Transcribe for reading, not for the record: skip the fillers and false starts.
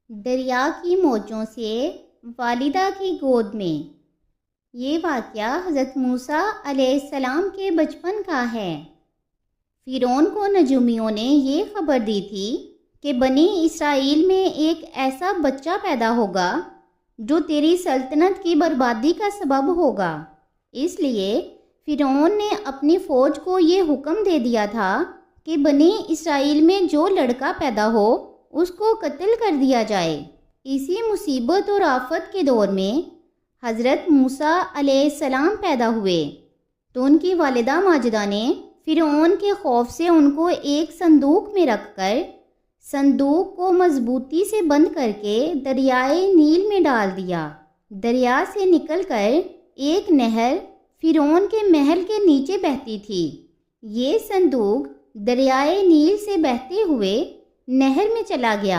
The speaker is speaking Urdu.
دریا کی موجوں سے والدہ کی گود میں۔ یہ واقعہ حضرت موسیٰ علیہ السلام کے بچپن کا ہے۔ فرعون کو نجومیوں نے یہ خبر دی تھی کہ بنی اسرائیل میں ایک ایسا بچہ پیدا ہوگا جو تیری سلطنت کی بربادی کا سبب ہوگا۔ اس لیے فرعون نے اپنی فوج کو یہ حکم دے دیا تھا کہ بنی اسرائیل میں جو لڑکا پیدا ہو اس کو قتل کر دیا جائے۔ اسی مصیبت اور آفت کے دور میں حضرت موسیٰ علیہ السلام پیدا ہوئے تو ان کی والدہ ماجدہ نے فرعون کے خوف سے ان کو ایک صندوق میں رکھ کر صندوق کو مضبوطی سے بند کر کے دریائے نیل میں ڈال دیا۔ دریا سے نکل کر ایک نہر فرعون کے محل کے نیچے بہتی تھی۔ یہ صندوق دریائے نیل سے بہتے ہوئے نہر میں چلا گیا۔